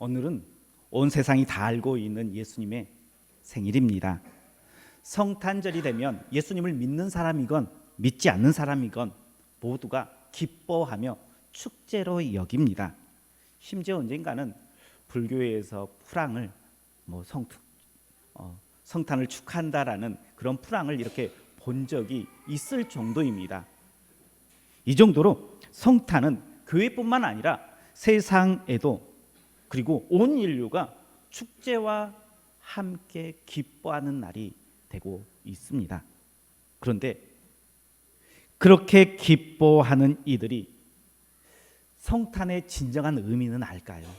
오늘은 온 세상이 다 알고 있는 예수님의 생일입니다. 성탄절이 되면 예수님을 믿는 사람이건 믿지 않는 사람이건 모두가 기뻐하며 축제로 여깁니다. 심지어 언젠가는 불교에서 프랑을 성탄을 축하한다라는 그런 프랑을 이렇게 본 적이 있을 정도입니다. 이 정도로 성탄은 교회뿐만 아니라 세상에도, 그리고 온 인류가 축제와 함께 기뻐하는 날이 되고 있습니다. 그런데 그렇게 기뻐하는 이들이 성탄의 진정한 의미는 알까요?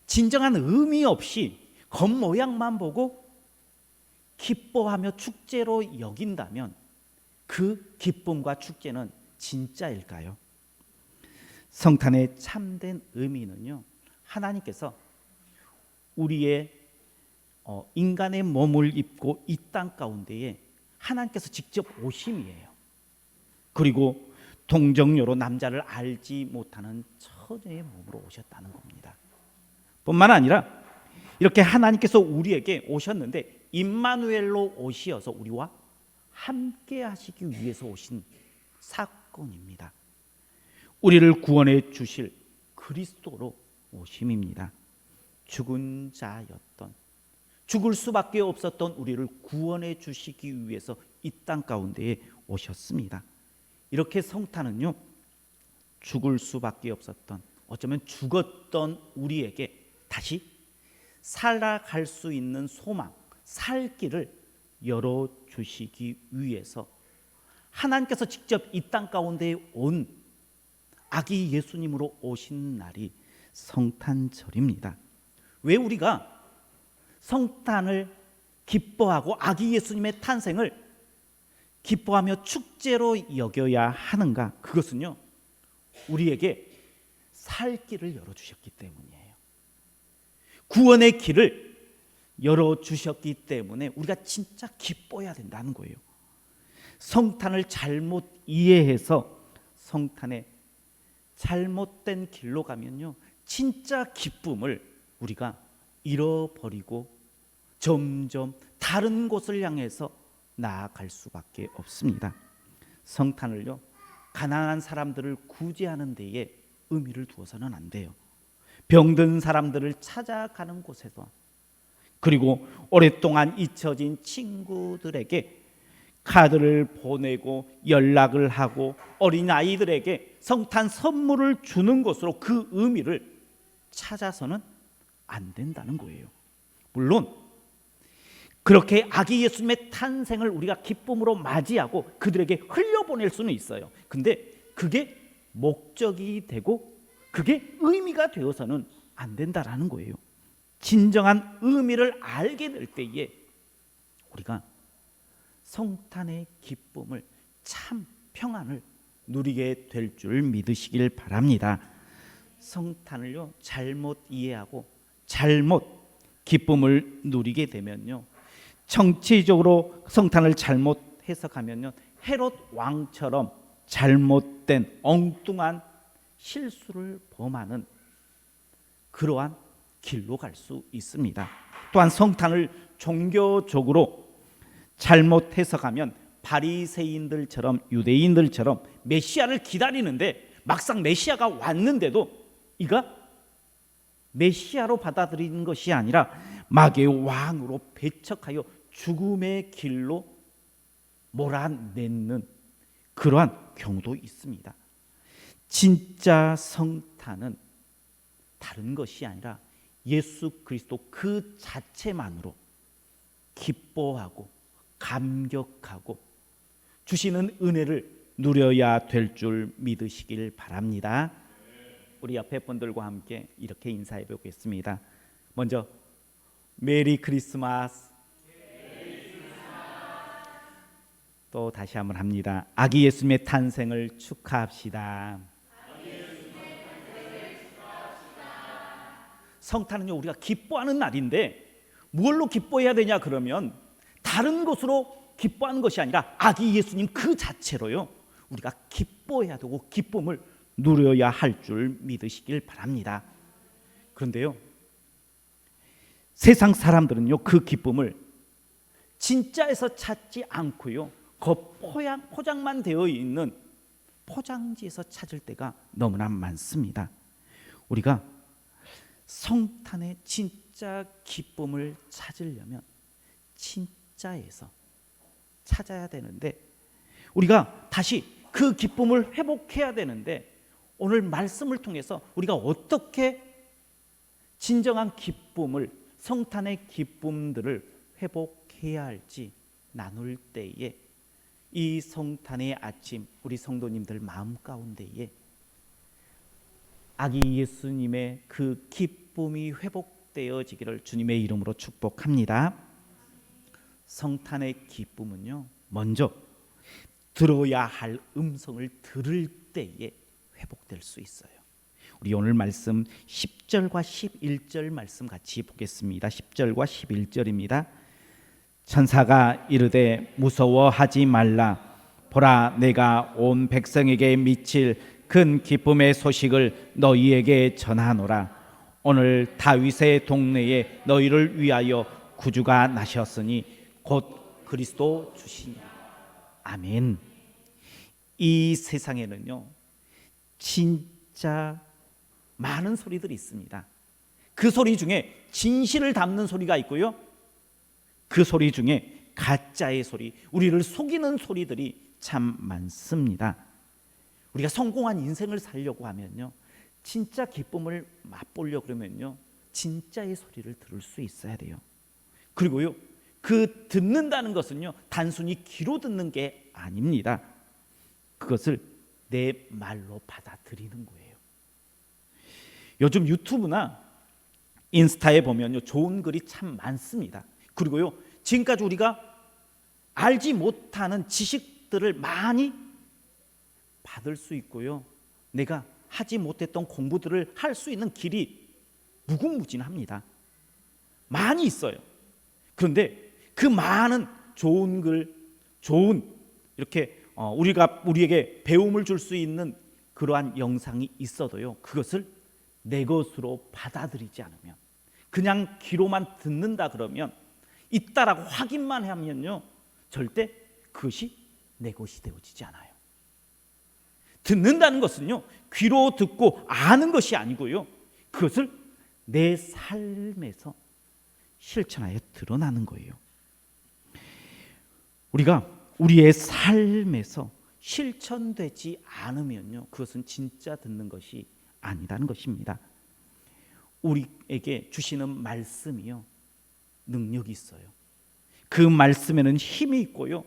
진정한 의미 없이 겉모양만 보고 기뻐하며 축제로 여긴다면 그 기쁨과 축제는 진짜일까요? 성탄의 참된 의미는요, 하나님께서 우리의 인간의 몸을 입고 이 땅 가운데에 하나님께서 직접 오심이에요. 그리고 동정녀로 남자를 알지 못하는 처녀의 몸으로 오셨다는 겁니다. 뿐만 아니라 이렇게 하나님께서 우리에게 오셨는데 임마누엘로 오시어서 우리와 함께 하시기 위해서 오신 사건입니다. 우리를 구원해 주실 그리스도로 오심입니다. 죽은 자였던, 죽을 수밖에 없었던 우리를 구원해 주시기 위해서 이 땅 가운데에 오셨습니다. 이렇게 성탄은요, 죽을 수밖에 없었던, 어쩌면 죽었던 우리에게 다시 살아갈 수 있는 소망, 살 길을 열어주시기 위해서 하나님께서 직접 이 땅 가운데에 온 아기 예수님으로 오신 날이 성탄절입니다. 왜 우리가 성탄을 기뻐하고 아기 예수님의 탄생을 기뻐하며 축제로 여겨야 하는가? 그것은요, 우리에게 살 길을 열어주셨기 때문이에요. 구원의 길을 열어주셨기 때문에 우리가 진짜 기뻐해야 된다는 거예요. 성탄을 잘못 이해해서 성탄의 잘못된 길로 가면요, 진짜 기쁨을 우리가 잃어버리고 점점 다른 곳을 향해서 나아갈 수밖에 없습니다. 성탄을요, 가난한 사람들을 구제하는 데에 의미를 두어서는 안 돼요. 병든 사람들을 찾아가는 곳에서, 그리고 오랫동안 잊혀진 친구들에게 카드를 보내고 연락을 하고 어린아이들에게 성탄 선물을 주는 것으로 그 의미를 찾아서는 안 된다는 거예요. 물론 그렇게 아기 예수님의 탄생을 우리가 기쁨으로 맞이하고 그들에게 흘려보낼 수는 있어요. 근데 그게 목적이 되고 그게 의미가 되어서는 안 된다라는 거예요. 진정한 의미를 알게 될 때에 우리가 성탄의 기쁨을, 참 평안을 누리게 될 줄 믿으시길 바랍니다. 성탄을요, 잘못 이해하고 잘못 기쁨을 누리게 되면요, 정치적으로 성탄을 잘못 해석하면요, 헤롯 왕처럼 잘못된 엉뚱한 실수를 범하는 그러한 길로 갈 수 있습니다. 또한 성탄을 종교적으로 잘못 해석하면 바리새인들처럼, 유대인들처럼 메시아를 기다리는데 막상 메시아가 왔는데도 이가 메시아로 받아들이는 것이 아니라 마귀의 왕으로 배척하여 죽음의 길로 몰아내는 그러한 경우도 있습니다. 진짜 성탄은 다른 것이 아니라 예수 그리스도 그 자체만으로 기뻐하고 감격하고 주시는 은혜를 누려야 될 줄 믿으시길 바랍니다. 우리 옆에 분들과 함께 이렇게 인사해 보겠습니다. 먼저 메리 크리스마스. 또 다시 한번 합니다. 아기 예수님의 탄생을 축하합시다. 성탄은요, 우리가 기뻐하는 날인데 뭘로 기뻐해야 되냐 그러면 다른 것으로 기뻐하는 것이 아니라 아기 예수님 그 자체로요, 우리가 기뻐해야 되고 기쁨을 누려야 할 줄 믿으시길 바랍니다. 그런데요, 세상 사람들은요, 그 기쁨을 진짜에서 찾지 않고요, 포장만 되어 있는 포장지에서 찾을 때가 너무나 많습니다. 우리가 성탄의 진짜 기쁨을 찾으려면 진짜에서 찾아야 되는데, 우리가 다시 그 기쁨을 회복해야 되는데, 오늘 말씀을 통해서 우리가 어떻게 진정한 기쁨을, 성탄의 기쁨들을 회복해야 할지 나눌 때에, 이 성탄의 아침 우리 성도님들 마음 가운데에 아기 예수님의 그 기쁨이 회복되어지기를 주님의 이름으로 축복합니다. 성탄의 기쁨은요, 먼저 들어야 할 음성을 들을 때에 회복될 수 있어요. 우리 오늘 말씀 10절과 11절 말씀 같이 보겠습니다. 10절과 11절입니다. 천사가 이르되 무서워하지 말라. 보라, 내가 온 백성에게 미칠 큰 기쁨의 소식을 너희에게 전하노라. 오늘 다윗의 동네에 너희를 위하여 구주가 나셨으니 곧 그리스도 주시니. 아멘. 이 세상에는요, 진짜 많은 소리들이 있습니다. 그 소리 중에 진실을 담는 소리가 있고요, 그 소리 중에 가짜의 소리, 우리를 속이는 소리들이 참 많습니다. 우리가 성공한 인생을 살려고 하면요, 진짜 기쁨을 맛보려고 그러면요, 진짜의 소리를 들을 수 있어야 돼요. 그리고요, 그 듣는다는 것은요, 단순히 귀로 듣는 게 아닙니다. 그것을 내 말로 받아들이는 거예요. 요즘 유튜브나 인스타에 보면요, 좋은 글이 참 많습니다. 그리고요, 지금까지 우리가 알지 못하는 지식들을 많이 받을 수 있고요, 내가 하지 못했던 공부들을 할 수 있는 길이 무궁무진합니다. 많이 있어요. 그런데 그 많은 좋은 글, 좋은 이렇게 우리에게 배움을 줄 수 있는 그러한 영상이 있어도요, 그것을 내 것으로 받아들이지 않으면, 그냥 귀로만 듣는다 그러면, 있다라고 확인만 하면요, 절대 그것이 내 것이 되어지지 않아요. 듣는다는 것은요, 귀로 듣고 아는 것이 아니고요, 그것을 내 삶에서 실천하여 드러나는 거예요. 우리가 우리의 삶에서 실천되지 않으면요, 그것은 진짜 듣는 것이 아니라는 것입니다. 우리에게 주시는 말씀이요, 능력이 있어요. 그 말씀에는 힘이 있고요,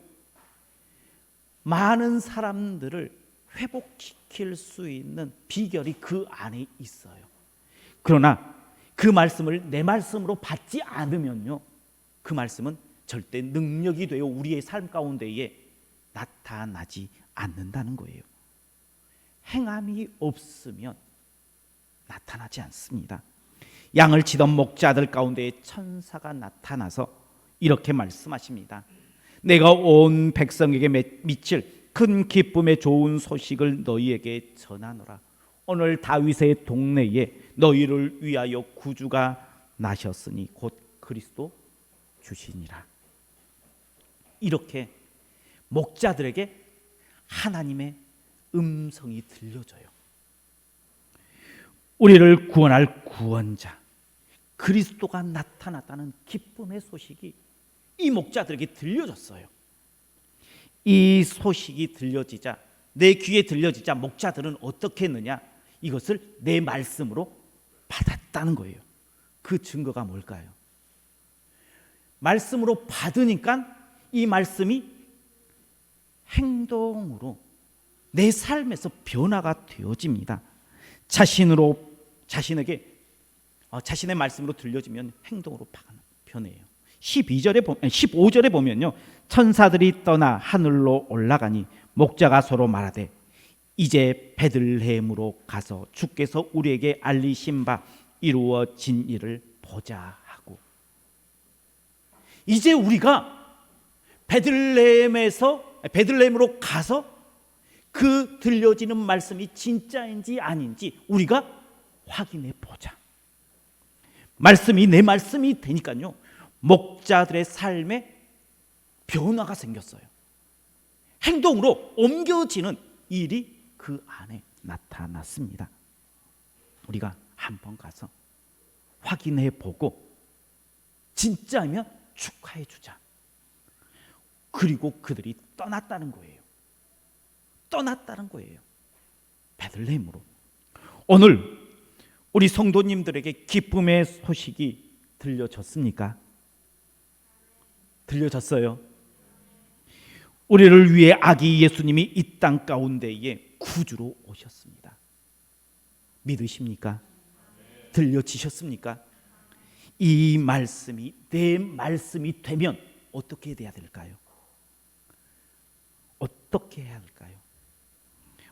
많은 사람들을 회복시킬 수 있는 비결이 그 안에 있어요. 그러나 그 말씀을 내 말씀으로 받지 않으면요, 그 말씀은 절대 능력이 되어 우리의 삶 가운데에 나타나지 않는다는 거예요. 행함이 없으면 나타나지 않습니다. 양을 치던 목자들 가운데 천사가 나타나서 이렇게 말씀하십니다. 내가 온 백성에게 미칠 큰 기쁨의 좋은 소식을 너희에게 전하노라. 오늘 다윗의 동네에 너희를 위하여 구주가 나셨으니 곧 그리스도 주시니라. 이렇게 목자들에게 하나님의 음성이 들려져요. 우리를 구원할 구원자 그리스도가 나타났다는 기쁨의 소식이 이 목자들에게 들려졌어요. 이 소식이 들려지자, 내 귀에 들려지자 목자들은 어떻게 했느냐? 이것을 내 말씀으로 받았다는 거예요. 그 증거가 뭘까요? 말씀으로 받으니까 이 말씀이 행동으로 내 삶에서 변화가 되어집니다. 자신에게 자신의 말씀으로 들려지면 행동으로 변해요. 15절에 보면요, 천사들이 떠나 하늘로 올라가니 목자가 서로 말하되 이제 베들레헴으로 가서 주께서 우리에게 알리신 바 이루어진 일을 보자 하고, 이제 우리가 베들레헴으로 가서 그 들려지는 말씀이 진짜인지 아닌지 우리가 확인해 보자. 말씀이 내 말씀이 되니까요, 목자들의 삶에 변화가 생겼어요. 행동으로 옮겨지는 일이 그 안에 나타났습니다. 우리가 한번 가서 확인해 보고 진짜면 축하해 주자. 그리고 그들이 떠났다는 거예요. 떠났다는 거예요. 베들레헴으로. 오늘 우리 성도님들에게 기쁨의 소식이 들려졌습니까? 들려졌어요. 우리를 위해 아기 예수님이 이 땅 가운데에 구주로 오셨습니다. 믿으십니까? 들려지셨습니까? 이 말씀이 내 말씀이 되면 어떻게 돼야 될까요? 어떻게 해야 할까요?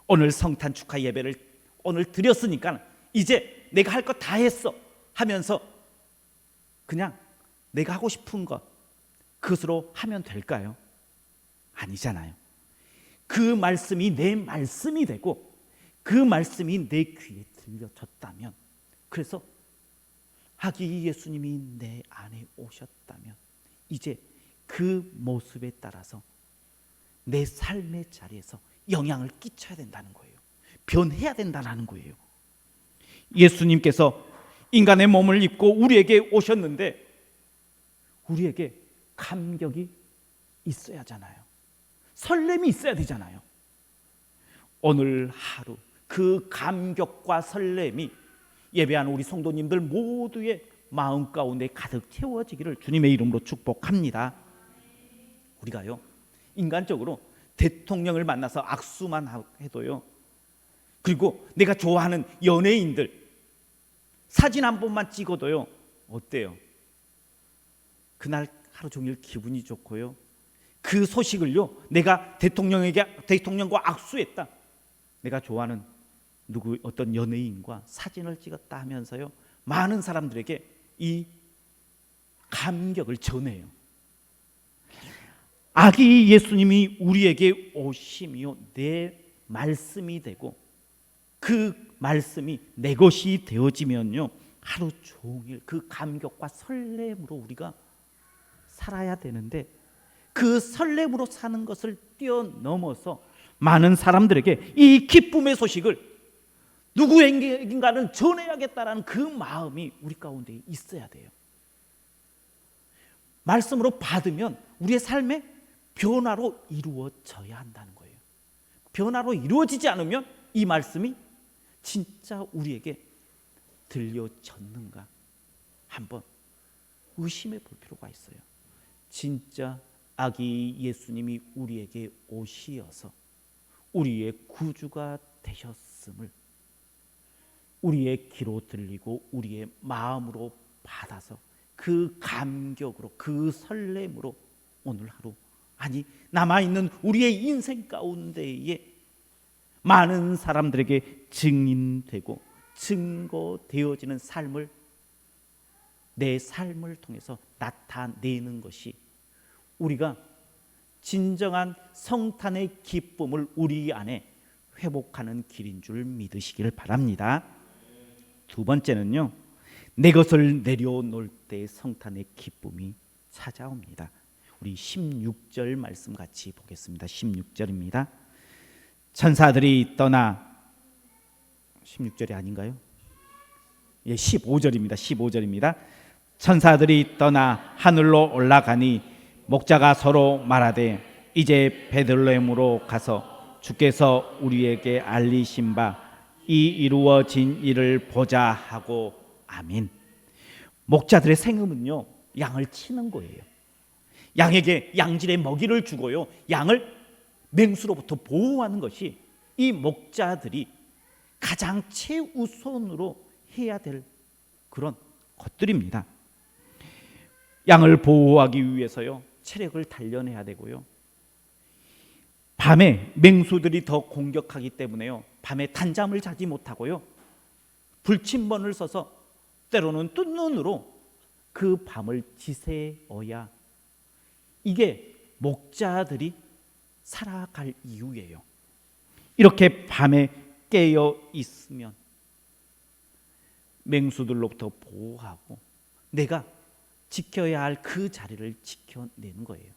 오늘 성탄 축하 예배를 오늘 드렸으니까 이제 내가 할 거 다 했어 하면서 그냥 내가 하고 싶은 것 그것으로 하면 될까요? 아니잖아요. 그 말씀이 내 말씀이 되고 그 말씀이 내 귀에 들려졌다면, 그래서 아기 예수님이 내 안에 오셨다면 이제 그 모습에 따라서 내 삶의 자리에서 영향을 끼쳐야 된다는 거예요. 변해야 된다는 거예요. 예수님께서 인간의 몸을 입고 우리에게 오셨는데 우리에게 감격이 있어야 하잖아요. 설렘이 있어야 되잖아요. 오늘 하루 그 감격과 설렘이 예배하는 우리 성도님들 모두의 마음 가운데 가득 채워지기를 주님의 이름으로 축복합니다. 우리가요, 인간적으로 대통령을 만나서 악수만 해도요, 그리고 내가 좋아하는 연예인들 사진 한 번만 찍어도요, 어때요? 그날 하루 종일 기분이 좋고요, 그 소식을요, 내가 대통령과 악수했다, 내가 좋아하는 누구 어떤 연예인과 사진을 찍었다 하면서요, 많은 사람들에게 이 감격을 전해요. 아기 예수님이 우리에게 오심이요, 내 말씀이 되고 그 말씀이 내 것이 되어지면요, 하루 종일 그 감격과 설렘으로 우리가 살아야 되는데, 그 설렘으로 사는 것을 뛰어넘어서 많은 사람들에게 이 기쁨의 소식을 누구에게인가는 전해야겠다라는 그 마음이 우리 가운데 있어야 돼요. 말씀으로 받으면 우리의 삶에 변화로 이루어져야 한다는 거예요. 변화로 이루어지지 않으면 이 말씀이 진짜 우리에게 들려졌는가 한번 의심해 볼 필요가 있어요. 진짜 아기 예수님이 우리에게 오시어서 우리의 구주가 되셨음을 우리의 귀로 들리고 우리의 마음으로 받아서 그 감격으로 그 설렘으로 오늘 하루, 아니 남아있는 우리의 인생 가운데에 많은 사람들에게 증인되고 증거되어지는 삶을 내 삶을 통해서 나타내는 것이 우리가 진정한 성탄의 기쁨을 우리 안에 회복하는 길인 줄 믿으시기를 바랍니다. 두 번째는요, 내 것을 내려놓을 때 성탄의 기쁨이 찾아옵니다. 우리 16절 말씀 같이 보겠습니다. 16절입니다. 천사들이 떠나 16절이 아닌가요? 예, 15절입니다. 15절입니다. 천사들이 떠나 하늘로 올라가니 목자가 서로 말하되 이제 베들레헴으로 가서 주께서 우리에게 알리신 바 이 이루어진 일을 보자 하고 아멘. 목자들의 생음은요, 양을 치는 거예요. 양에게 양질의 먹이를 주고요, 양을 맹수로부터 보호하는 것이 이 목자들이 가장 최우선으로 해야 될 그런 것들입니다. 양을 보호하기 위해서요, 체력을 단련해야 되고요, 밤에 맹수들이 더 공격하기 때문에요, 밤에 단잠을 자지 못하고요, 불침번을 써서 때로는 뜬 눈으로 그 밤을 지새어야 이게 목자들이 살아갈 이유예요. 이렇게 밤에 깨어 있으면 맹수들로부터 보호하고 내가 지켜야 할 그 자리를 지켜내는 거예요.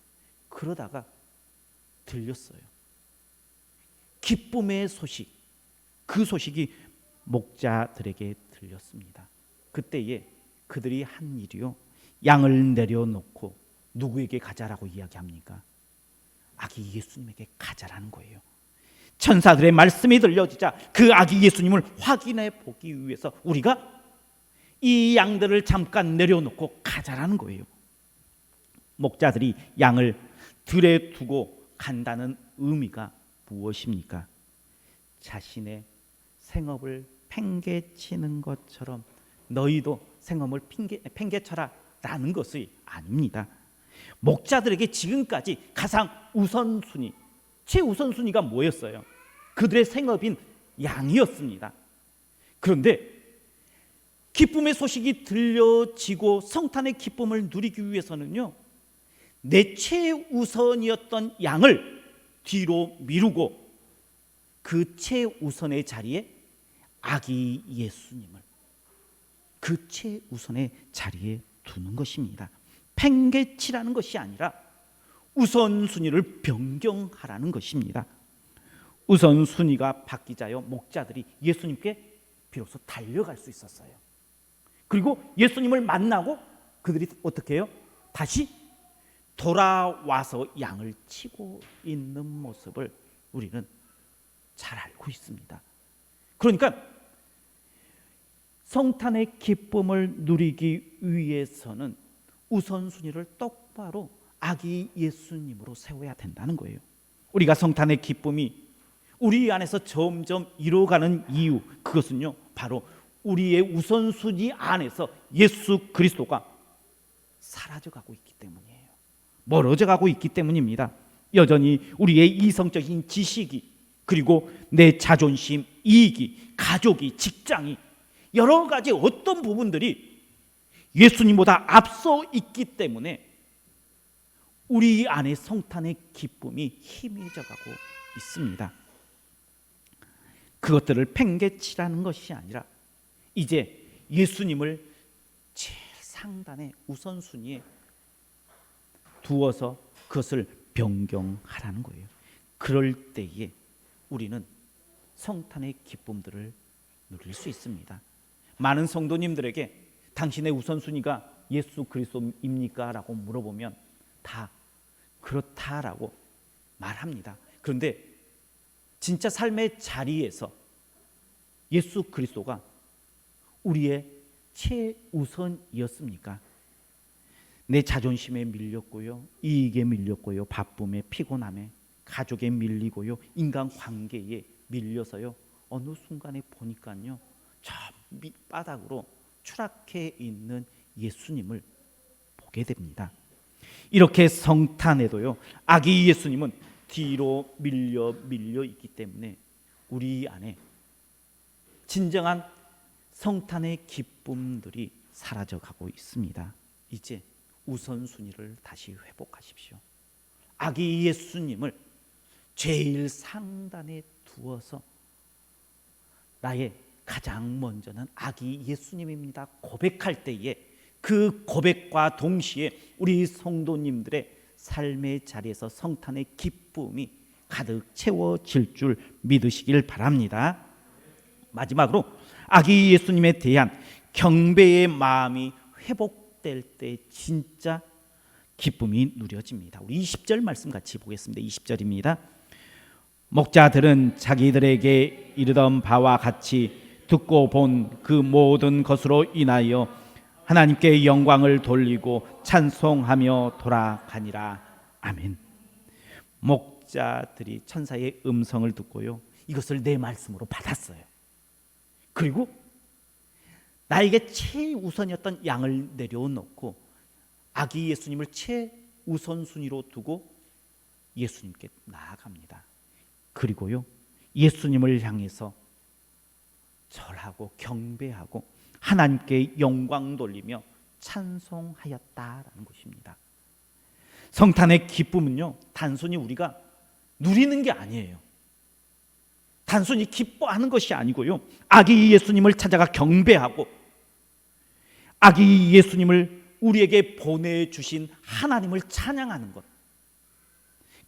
그러다가 들렸어요. 기쁨의 소식, 그 소식이 목자들에게 들렸습니다. 그때에 그들이 한 일이요, 양을 내려놓고 누구에게 가자라고 이야기합니까? 아기 예수님에게 가자라는 거예요. 천사들의 말씀이 들려지자 그 아기 예수님을 확인해 보기 위해서 우리가 이 양들을 잠깐 내려놓고 가자라는 거예요. 목자들이 양을 들에 두고 간다는 의미가 무엇입니까? 자신의 생업을 팽개치는 것처럼 너희도 생업을 팽개쳐라 라는 것이 아닙니다. 목자들에게 지금까지 가장 우선순위, 최우선순위가 뭐였어요? 그들의 생업인 양이었습니다. 그런데 기쁨의 소식이 들려지고 성탄의 기쁨을 누리기 위해서는요, 내 최우선이었던 양을 뒤로 미루고 그 최우선의 자리에 아기 예수님을 그 최우선의 자리에 두는 것입니다. 팽개치라는 것이 아니라 우선순위를 변경하라는 것입니다. 우선순위가 바뀌자요, 목자들이 예수님께 비로소 달려갈 수 있었어요. 그리고 예수님을 만나고 그들이 어떻게 해요? 다시 돌아와서 양을 치고 있는 모습을 우리는 잘 알고 있습니다. 그러니까 성탄의 기쁨을 누리기 위해서는 우선순위를 똑바로 아기 예수님으로 세워야 된다는 거예요. 우리가 성탄의 기쁨이 우리 안에서 점점 이루어가는 이유, 그것은요, 바로 우리의 우선순위 안에서 예수 그리스도가 사라져가고 있기 때문이에요. 멀어져가고 있기 때문입니다. 여전히 우리의 이성적인 지식이, 그리고 내 자존심, 이익이, 가족이, 직장이, 여러 가지 어떤 부분들이 예수님보다 앞서 있기 때문에 우리 안에 성탄의 기쁨이 희미해져가고 있습니다. 그것들을 팽개치라는 것이 아니라 이제 예수님을 제일 상단의 우선순위에 두어서 그것을 변경하라는 거예요. 그럴 때에 우리는 성탄의 기쁨들을 누릴 수 있습니다. 많은 성도님들에게 당신의 우선순위가 예수 그리스도입니까? 라고 물어보면 다 그렇다라고 말합니다. 그런데 진짜 삶의 자리에서 예수 그리스도가 우리의 최우선이었습니까? 내 자존심에 밀렸고요, 이익에 밀렸고요, 바쁨에, 피곤함에, 가족에 밀리고요, 인간관계에 밀려서요, 어느 순간에 보니까요, 저 밑바닥으로 추락해 있는 예수님을 보게 됩니다. 이렇게 성탄에도요, 아기 예수님은 뒤로 밀려 있기 때문에 우리 안에 진정한 성탄의 기쁨들이 사라져가고 있습니다. 이제 우선순위를 다시 회복하십시오. 아기 예수님을 제일 상단에 두어서 나의 가장 먼저는 아기 예수님입니다 고백할 때에 그 고백과 동시에 우리 성도님들의 삶의 자리에서 성탄의 기쁨이 가득 채워질 줄 믿으시길 바랍니다. 마지막으로 아기 예수님에 대한 경배의 마음이 회복될 때 진짜 기쁨이 누려집니다. 우리 20절 말씀 같이 보겠습니다. 20절입니다. 목자들은 자기들에게 이르던 바와 같이 듣고 본 그 모든 것으로 인하여 하나님께 영광을 돌리고 찬송하며 돌아가니라. 아멘. 목자들이 천사의 음성을 듣고요, 이것을 내 말씀으로 받았어요. 그리고 나에게 최우선이었던 양을 내려놓고 아기 예수님을 최우선순위로 두고 예수님께 나아갑니다. 그리고요, 예수님을 향해서 절하고 경배하고 하나님께 영광 돌리며 찬송하였다라는 것입니다. 성탄의 기쁨은요, 단순히 우리가 누리는 게 아니에요. 단순히 기뻐하는 것이 아니고요, 아기 예수님을 찾아가 경배하고 아기 예수님을 우리에게 보내주신 하나님을 찬양하는 것,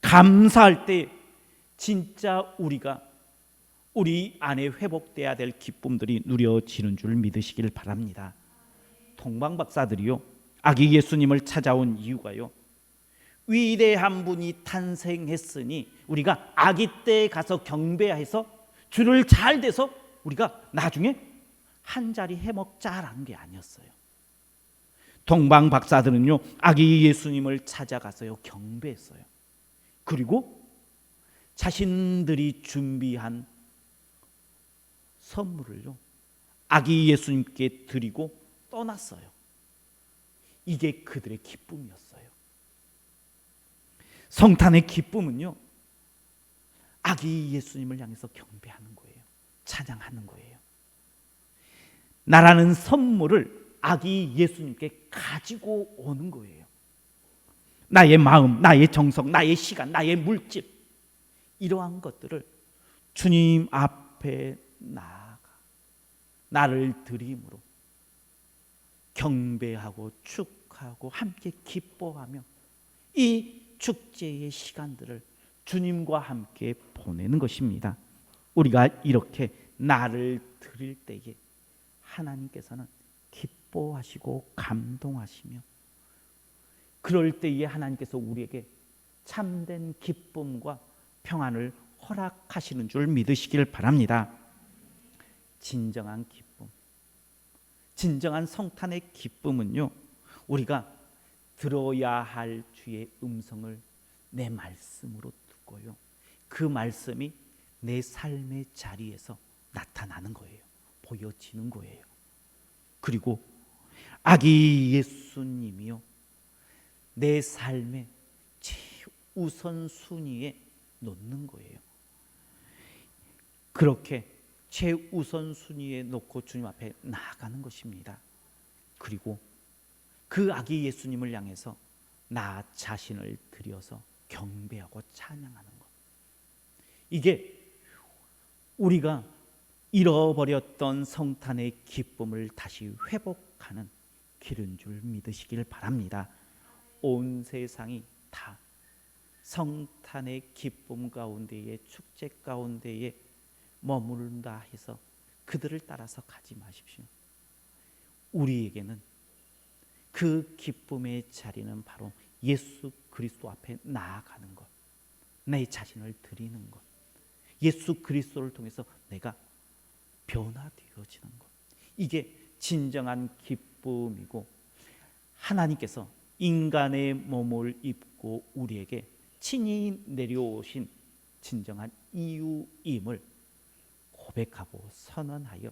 감사할 때 진짜 우리 안에 회복돼야 될 기쁨들이 누려지는 줄 믿으시길 바랍니다. 동방 박사들이요, 아기 예수님을 찾아온 이유가요, 위대한 분이 탄생했으니 우리가 아기 때 가서 경배해서 주를 잘 돼서 우리가 나중에 한 자리 해먹자라는 게 아니었어요. 동방 박사들은요, 아기 예수님을 찾아가서요 경배했어요. 그리고 자신들이 준비한 선물을요 아기 예수님께 드리고 떠났어요. 이게 그들의 기쁨이었어요. 성탄의 기쁨은요, 아기 예수님을 향해서 경배하는 거예요. 찬양하는 거예요. 나라는 선물을 아기 예수님께 가지고 오는 거예요. 나의 마음, 나의 정성, 나의 시간, 나의 물질, 이러한 것들을 주님 앞에 나아가 나를 드림으로 경배하고 축하하고 함께 기뻐하며 이 축제의 시간들을 주님과 함께 보내는 것입니다. 우리가 이렇게 나를 드릴 때에 하나님께서는 기뻐하시고 감동하시며, 그럴 때에 하나님께서 우리에게 참된 기쁨과 평안을 허락하시는 줄 믿으시길 바랍니다. 진정한 기쁨, 진정한 성탄의 기쁨은요, 우리가 들어야 할 주의 음성을 내 말씀으로 듣고요, 그 말씀이 내 삶의 자리에서 나타나는 거예요. 보여지는 거예요. 그리고 아기 예수님이요, 내 삶의 최우선순위에 놓는 거예요. 그렇게 최우선순위에 놓고 주님 앞에 나아가는 것입니다. 그리고 그 아기 예수님을 향해서 나 자신을 드려서 경배하고 찬양하는 것, 이게 우리가 잃어버렸던 성탄의 기쁨을 다시 회복하는 길인 줄 믿으시길 바랍니다. 온 세상이 다 성탄의 기쁨 가운데에, 축제 가운데에 머무른다 해서 그들을 따라서 가지 마십시오. 우리에게는 그 기쁨의 자리는 바로 예수 그리스도 앞에 나아가는 것, 내 자신을 드리는 것, 예수 그리스도를 통해서 내가 변화되어지는 것, 이게 진정한 기쁨이고, 하나님께서 인간의 몸을 입고 우리에게 친히 내려오신 진정한 이유임을 고백하고 선언하여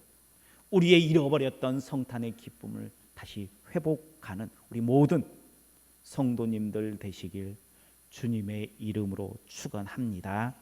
우리의 잃어버렸던 성탄의 기쁨을 다시 회복하는 우리 모든 성도님들 되시길 주님의 이름으로 축원합니다.